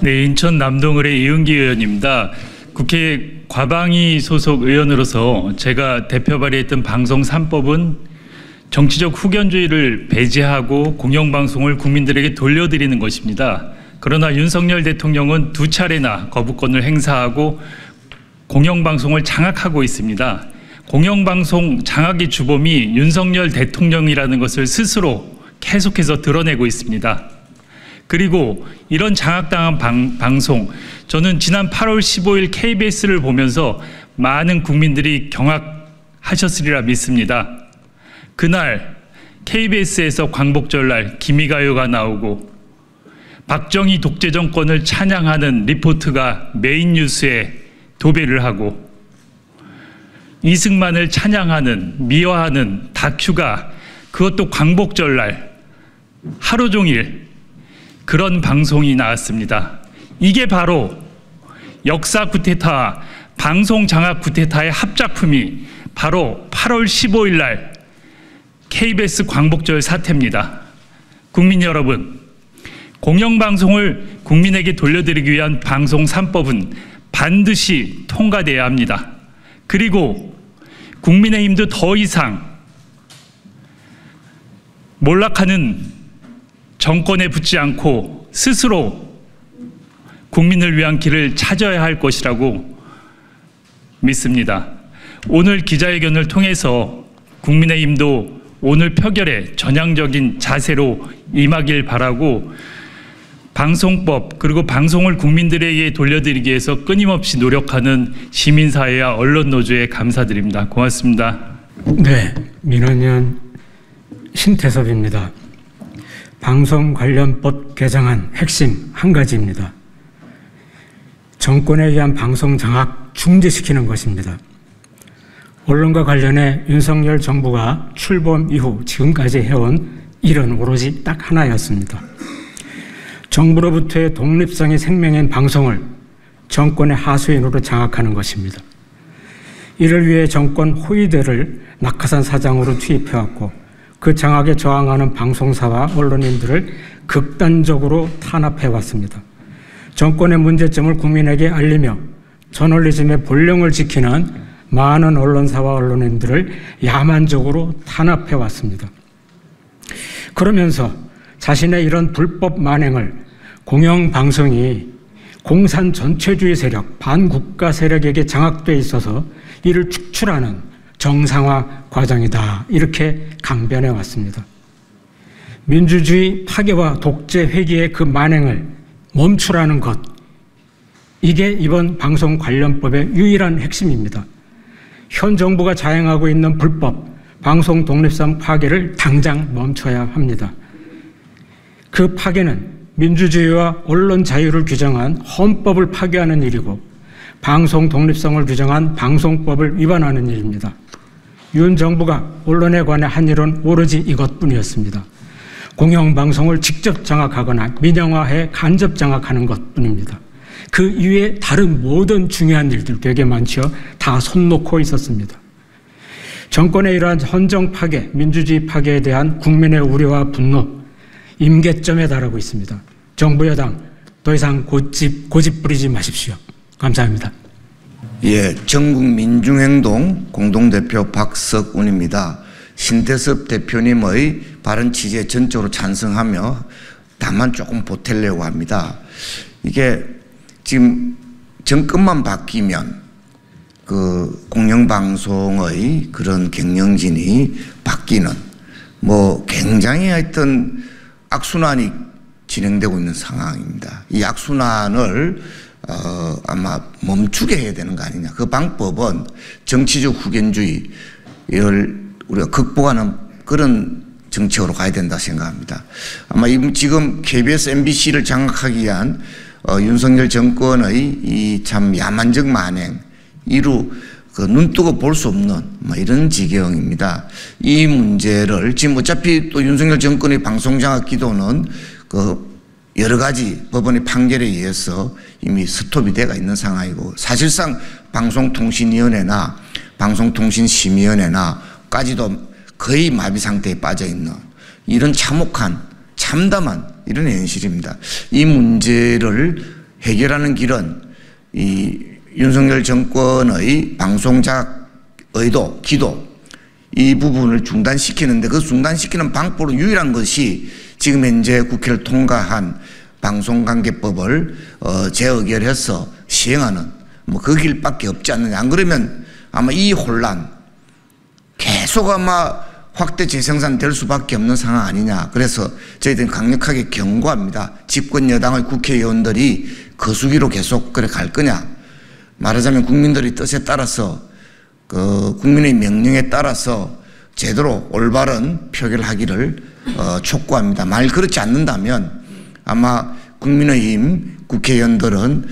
네, 인천 남동을의 이은기 의원입니다. 국회 과방위 소속 의원으로서 제가 대표 발의했던 방송 3법은 정치적 후견주의를 배제하고 공영방송을 국민들에게 돌려드리는 것입니다. 그러나 윤석열 대통령은 2차례나 거부권을 행사하고 공영방송을 장악하고 있습니다. 공영방송 장악의 주범이 윤석열 대통령이라는 것을 스스로 계속해서 드러내고 있습니다. 그리고 이런 장악당한 방송, 저는 지난 8월 15일 KBS를 보면서 많은 국민들이 경악하셨으리라 믿습니다. 그날 KBS에서 광복절날 기미가요가 나오고 박정희 독재 정권을 찬양하는 리포트가 메인 뉴스에 도배를 하고 이승만을 찬양하는, 미화하는 다큐가 그것도 광복절날 하루 종일 그런 방송이 나왔습니다. 이게 바로 역사 쿠데타, 방송 장악 쿠데타의 합작품이 바로 8월 15일 날 KBS 광복절 사태입니다. 국민 여러분, 공영방송을 국민에게 돌려드리기 위한 방송 3법은 반드시 통과돼야 합니다. 그리고 국민의힘도 더 이상 몰락하는 정권에 붙지 않고 스스로 국민을 위한 길을 찾아야 할 것이라고 믿습니다. 오늘 기자회견을 통해서 국민의힘도 오늘 표결에 전향적인 자세로 임하길 바라고 방송법 그리고 방송을 국민들에게 돌려드리기 위해서 끊임없이 노력하는 시민사회와 언론노조에 감사드립니다. 고맙습니다. 네, 민원연 신태섭입니다. 방송 관련법 개정안 핵심 한 가지입니다. 정권에 의한 방송 장악 중지시키는 것입니다. 언론과 관련해 윤석열 정부가 출범 이후 지금까지 해온 일은 오로지 딱 하나였습니다. 정부로부터의 독립성이 생명인 방송을 정권의 하수인으로 장악하는 것입니다. 이를 위해 정권 호위대를 낙하산 사장으로 투입해왔고 그 장악에 저항하는 방송사와 언론인들을 극단적으로 탄압해왔습니다. 정권의 문제점을 국민에게 알리며 저널리즘의 본령을 지키는 많은 언론사와 언론인들을 야만적으로 탄압해왔습니다. 그러면서 자신의 이런 불법 만행을 공영방송이 공산 전체주의 세력, 반국가 세력에게 장악돼 있어서 이를 축출하는 정상화 과정이다, 이렇게 강변해 왔습니다. 민주주의 파괴와 독재 회귀의 그 만행을 멈추라는 것, 이게 이번 방송 관련법의 유일한 핵심입니다. 현 정부가 자행하고 있는 불법 방송 독립성 파괴를 당장 멈춰야 합니다. 그 파괴는 민주주의와 언론 자유를 규정한 헌법을 파괴하는 일이고 방송 독립성을 규정한 방송법을 위반하는 일입니다. 윤 정부가 언론에 관해 한 일은 오로지 이것뿐이었습니다. 공영방송을 직접 장악하거나 민영화해 간접 장악하는 것뿐입니다. 그 이외에 다른 모든 중요한 일들 되게 많죠. 다 손 놓고 있었습니다. 정권의 이러한 헌정 파괴, 민주주의 파괴에 대한 국민의 우려와 분노, 임계점에 달하고 있습니다. 정부 여당 더 이상 고집 부리지 마십시오. 감사합니다. 예, 전국민중행동 공동대표 박석운입니다. 신태섭 대표님의 발언 취지에 전적으로 찬성하며 다만 조금 보태려고 합니다. 이게 지금 정권만 바뀌면 그 공영방송의 그런 경영진이 바뀌는 뭐 굉장히 하여튼 악순환이 진행되고 있는 상황입니다. 이 악순환을 아마 멈추게 해야 되는 거 아니냐. 그 방법은 정치적 후견주의를 우리가 극복하는 그런 정책으로 가야 된다 생각합니다. 아마 지금 KBS, MBC를 장악하기 위한 윤석열 정권의 이 참 야만적 만행, 이루 눈뜨고 볼 수 없는 이런 지경입니다. 이 문제를 지금 어차피 또 윤석열 정권의 방송 장악 기도는 여러 가지 법원의 판결에 의해서 이미 스톱이 되어 있는 상황이고 사실상 방송통신위원회나 방송통신심의위원회나까지도 거의 마비 상태에 빠져 있는 이런 참혹한 참담한 이런 현실입니다. 이 문제를 해결하는 길은 이 윤석열 정권의 방송작 의도, 기도 이 부분을 중단시키는데 그 중단시키는 방법으로 유일한 것이 지금 현재 국회를 통과한 방송관계법을 재의결해서 시행하는 뭐 그 길밖에 없지 않느냐. 안 그러면 아마 이 혼란 계속 아마 확대 재생산 될 수밖에 없는 상황 아니냐. 그래서 저희들은 강력하게 경고합니다. 집권 여당의 국회의원들이 거수기로 계속 그래 갈 거냐. 말하자면 국민들의 뜻에 따라서 그 국민의 명령에 따라서 제대로 올바른 표결하기를 촉구합니다. 만일 그렇지 않는다면 아마 국민의힘 국회의원들은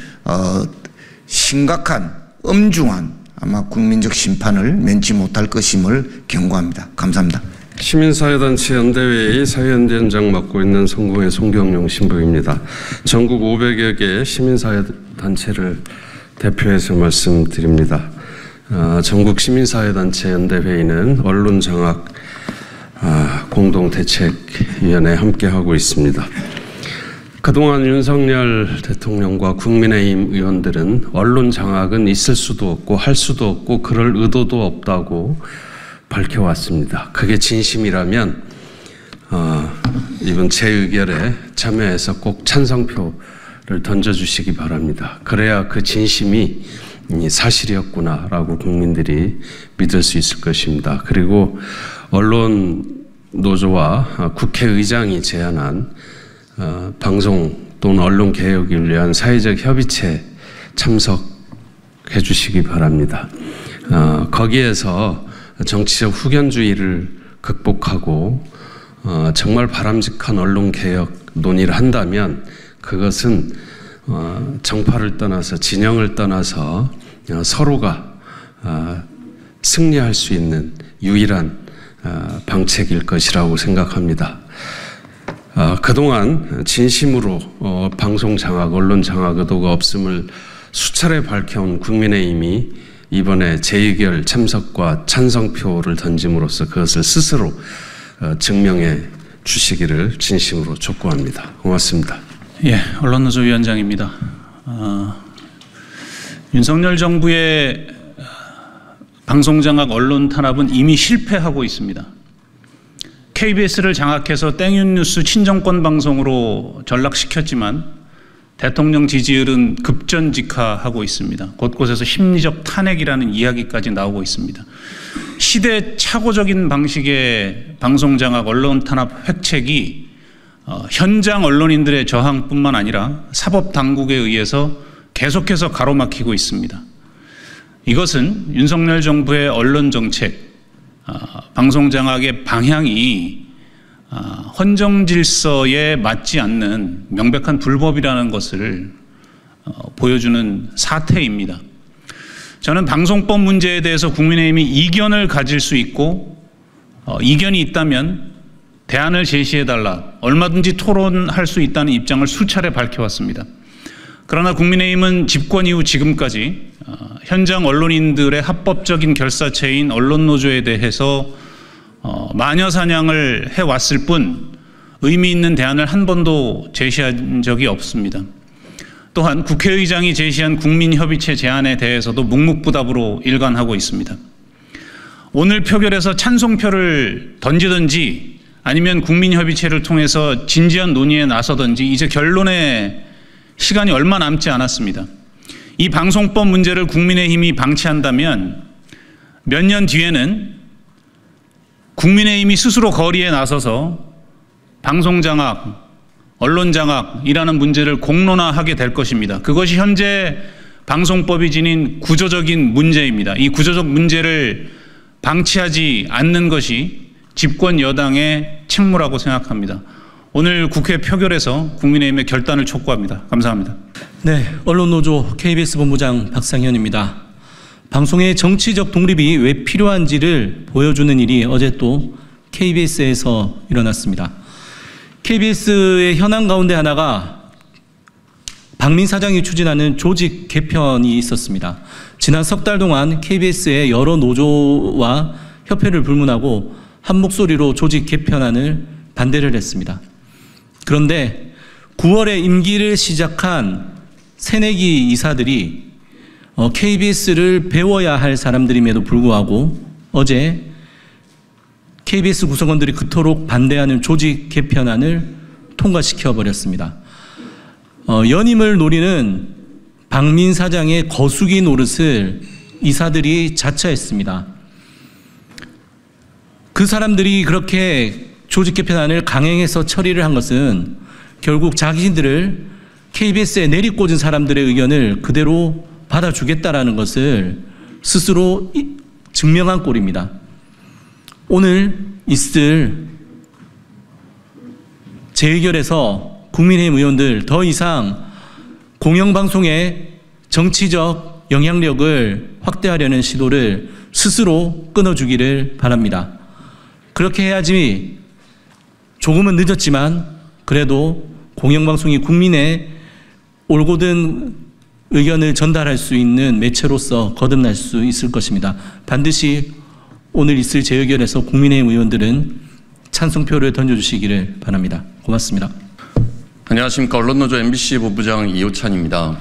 심각한 엄중한 아마 국민적 심판을 면치 못할 것임을 경고합니다. 감사합니다. 시민사회단체 연대회의 사회연대위원장 맡고 있는 성공회 송경용 신부입니다. 전국 500여 개 시민사회단체를 대표해서 말씀드립니다. 전국 시민사회단체 연대회의는 언론장악 공동대책위원회에 함께하고 있습니다. 그동안 윤석열 대통령과 국민의힘 의원들은 언론 장악은 있을 수도 없고 할 수도 없고 그럴 의도도 없다고 밝혀왔습니다. 그게 진심이라면 이번 재의결에 참여해서 꼭 찬성표를 던져주시기 바랍니다. 그래야 그 진심이 사실이었구나라고 국민들이 믿을 수 있을 것입니다. 그리고 언론 노조와 국회의장이 제안한 방송 또는 언론 개혁을 위한 사회적 협의체 참석해 주시기 바랍니다. 거기에서 정치적 후견주의를 극복하고 정말 바람직한 언론 개혁 논의를 한다면 그것은 정파를 떠나서 진영을 떠나서 서로가 승리할 수 있는 유일한 방책일 것이라고 생각합니다. 그동안 진심으로 방송 장악, 언론 장악 의도가 없음을 수차례 밝혀온 국민의힘이 이번에 재의결 참석과 찬성표를 던짐으로써 그것을 스스로 증명해 주시기를 진심으로 촉구합니다. 고맙습니다. 예, 언론노조 위원장입니다. 윤석열 정부의 방송장악 언론 탄압은 이미 실패하고 있습니다. KBS를 장악해서 땡윤뉴스 친정권 방송으로 전락시켰지만 대통령 지지율은 급전직하하고 있습니다. 곳곳에서 심리적 탄핵이라는 이야기까지 나오고 있습니다. 시대착오적인 방식의 방송장악 언론 탄압 획책이 현장 언론인들의 저항뿐만 아니라 사법당국에 의해서 계속해서 가로막히고 있습니다. 이것은 윤석열 정부의 언론정책, 방송장악의 방향이 헌정질서에 맞지 않는 명백한 불법이라는 것을 보여주는 사태입니다. 저는 방송법 문제에 대해서 국민의힘이 이견을 가질 수 있고 이견이 있다면 대안을 제시해달라, 얼마든지 토론할 수 있다는 입장을 수차례 밝혀왔습니다. 그러나 국민의힘은 집권 이후 지금까지 현장 언론인들의 합법적인 결사체인 언론노조에 대해서 마녀사냥을 해왔을 뿐 의미 있는 대안을 한 번도 제시한 적이 없습니다. 또한 국회의장이 제시한 국민협의체 제안에 대해서도 묵묵부답으로 일관하고 있습니다. 오늘 표결에서 찬성표를 던지든지 아니면 국민협의체를 통해서 진지한 논의에 나서든지 이제 결론에 시간이 얼마 남지 않았습니다. 이 방송법 문제를 국민의힘이 방치한다면 몇 년 뒤에는 국민의힘이 스스로 거리에 나서서 방송장악, 언론장악이라는 문제를 공론화하게 될 것입니다. 그것이 현재 방송법이 지닌 구조적인 문제입니다. 이 구조적 문제를 방치하지 않는 것이 집권 여당의 책무라고 생각합니다. 오늘 국회 표결에서 국민의힘의 결단을 촉구합니다. 감사합니다. 네, 언론노조 KBS 본부장 박상현입니다. 방송의 정치적 독립이 왜 필요한지를 보여주는 일이 어제 또 KBS에서 일어났습니다. KBS의 현안 가운데 하나가 박민 사장이 추진하는 조직 개편이 있었습니다. 지난 석 달 동안 KBS의 여러 노조와 협회를 불문하고 한 목소리로 조직 개편안을 반대를 했습니다. 그런데 9월에 임기를 시작한 새내기 이사들이 KBS를 배워야 할 사람들임에도 불구하고 어제 KBS 구성원들이 그토록 반대하는 조직 개편안을 통과시켜 버렸습니다. 연임을 노리는 박민 사장의 거수기 노릇을 이사들이 자처했습니다. 그 사람들이 그렇게 조직 개편안을 강행해서 처리를 한 것은 결국 자신들을 KBS에 내리꽂은 사람들의 의견을 그대로 받아주겠다라는 것을 스스로 증명한 꼴입니다. 오늘 있을 재의결에서 국민의힘 의원들 더 이상 공영방송의 정치적 영향력을 확대하려는 시도를 스스로 끊어주기를 바랍니다. 그렇게 해야지 조금은 늦었지만 그래도 공영방송이 국민의 올곧은 의견을 전달할 수 있는 매체로서 거듭날 수 있을 것입니다. 반드시 오늘 있을 재의결에서 국민의힘 의원들은 찬성표를 던져주시기를 바랍니다. 고맙습니다. 안녕하십니까. 언론노조 MBC 본부장 이호찬입니다.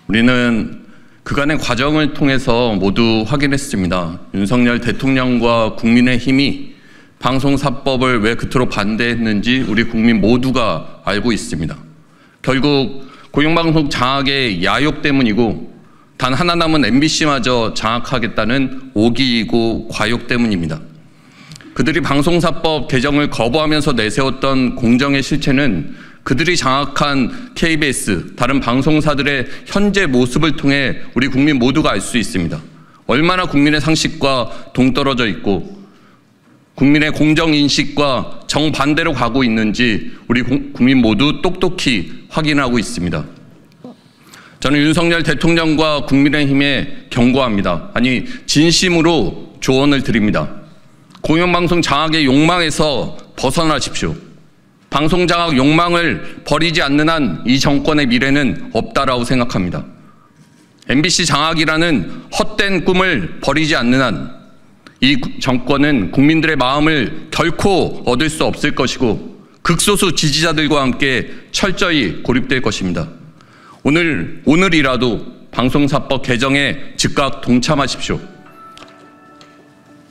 우리는 그간의 과정을 통해서 모두 확인했습니다. 윤석열 대통령과 국민의힘이 방송사법을 왜 그토록 반대했는지 우리 국민 모두가 알고 있습니다. 결국 공영방송 장악의 야욕 때문이고 단 하나 남은 MBC마저 장악하겠다는 오기이고 과욕 때문입니다. 그들이 방송사법 개정을 거부하면서 내세웠던 공정의 실체는 그들이 장악한 KBS, 다른 방송사들의 현재 모습을 통해 우리 국민 모두가 알 수 있습니다. 얼마나 국민의 상식과 동떨어져 있고 국민의 공정인식과 정반대로 가고 있는지 우리 국민 모두 똑똑히 확인하고 있습니다. 저는 윤석열 대통령과 국민의힘에 경고합니다. 아니, 진심으로 조언을 드립니다. 공영방송 장악의 욕망에서 벗어나십시오. 방송 장악 욕망을 버리지 않는 한 이 정권의 미래는 없다라고 생각합니다. MBC 장악이라는 헛된 꿈을 버리지 않는 한 이 정권은 국민들의 마음을 결코 얻을 수 없을 것이고 극소수 지지자들과 함께 철저히 고립될 것입니다. 오늘이라도 방송사법 개정에 즉각 동참하십시오.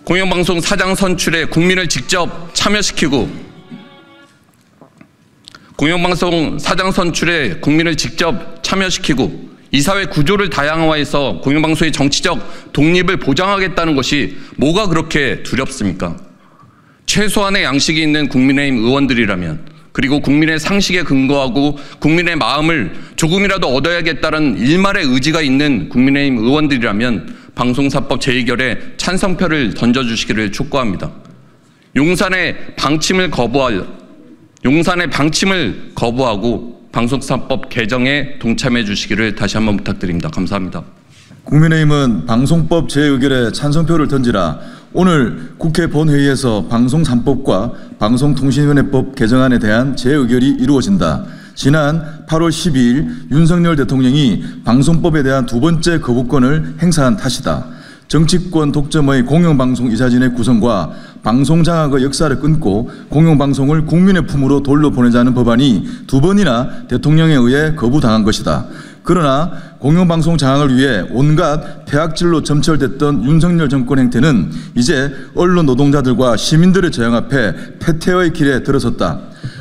공영방송 사장 선출에 국민을 직접 참여시키고 공영방송 사장 선출에 국민을 직접 참여시키고 이사회 구조를 다양화해서 공영방송의 정치적 독립을 보장하겠다는 것이 뭐가 그렇게 두렵습니까? 최소한의 양식이 있는 국민의힘 의원들이라면 그리고 국민의 상식에 근거하고 국민의 마음을 조금이라도 얻어야겠다는 일말의 의지가 있는 국민의힘 의원들이라면 방송사법 재의결에 찬성표를 던져주시기를 촉구합니다. 용산의 방침을 거부하고 방송사법 개정에 동참해 주시기를 다시 한번 부탁드립니다. 감사합니다. 국민의힘은 방송법 재의결에 찬성표를 던지라 오늘 국회 본회의에서 방송 3법과 방송통신위원회법 개정안에 대한 재의결이 이루어진다. 지난 8월 12일 윤석열 대통령이 방송법에 대한 두 번째 거부권을 행사한 탓이다. 정치권 독점의 공영방송 이사진의 구성과 방송장악의 역사를 끊고 공영방송을 국민의 품으로 돌려보내자는 법안이 두 번이나 대통령에 의해 거부당한 것이다. 그러나 공영방송 장악을 위해 온갖 폐악질로 점철됐던 윤석열 정권 행태는 이제 언론 노동자들과 시민들의 저항 앞에 패퇴의 길에 들어섰다.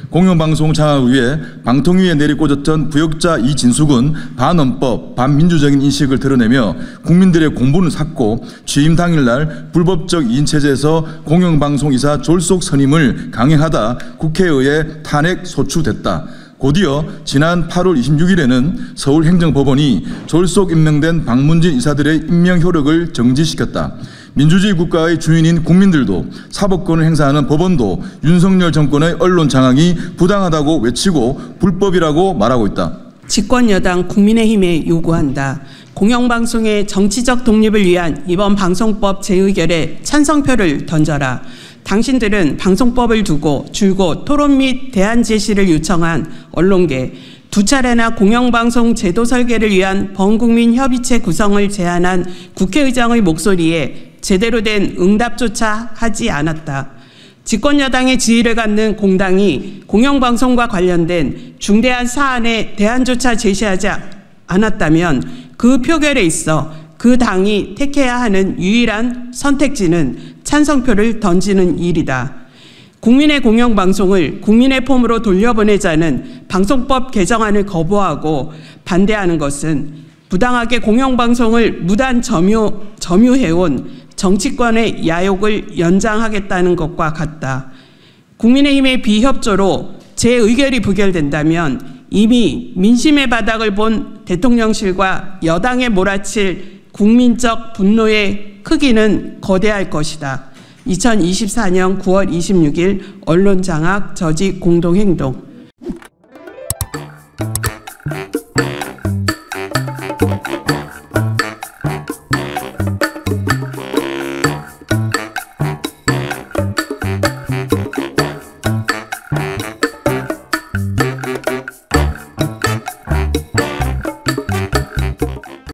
공영방송 장악을 위해 방통위에 내리꽂았던 부역자 이진숙은 반헌법, 반민주적인 인식을 드러내며 국민들의 공분을 샀고 취임 당일날 불법적 2인 체제에서 공영방송 이사 졸속 선임을 강행하다 국회에 의해 탄핵 소추됐다. 곧이어 지난 8월 26일에는 서울행정법원이 졸속 임명된 박문진 이사들의 임명 효력을 정지시켰다. 민주주의 국가의 주인인 국민들도 사법권을 행사하는 법원도 윤석열 정권의 언론 장악이 부당하다고 외치고 불법이라고 말하고 있다. 집권여당 국민의힘에 요구한다. 공영방송의 정치적 독립을 위한 이번 방송법 재의결에 찬성표를 던져라. 당신들은 방송법을 두고 줄곧 토론 및 대안 제시를 요청한 언론계, 두 차례나 공영방송 제도 설계를 위한 범국민 협의체 구성을 제안한 국회의장의 목소리에 제대로 된 응답조차 하지 않았다. 집권여당의 지위를 갖는 공당이 공영방송과 관련된 중대한 사안에 대안조차 제시하지 않았다면 그 표결에 있어 그 당이 택해야 하는 유일한 선택지는 찬성표를 던지는 일이다. 국민의 공영방송을 국민의 폼으로 돌려보내자는 방송법 개정안을 거부하고 반대하는 것은 부당하게 공영방송을 무단 점유해온 정치권의 야욕을 연장하겠다는 것과 같다. 국민의힘의 비협조로 재의결이 부결된다면 이미 민심의 바닥을 본 대통령실과 여당에 몰아칠 국민적 분노의 크기는 거대할 것이다. 2024년 9월 26일 언론장악 저지 공동행동.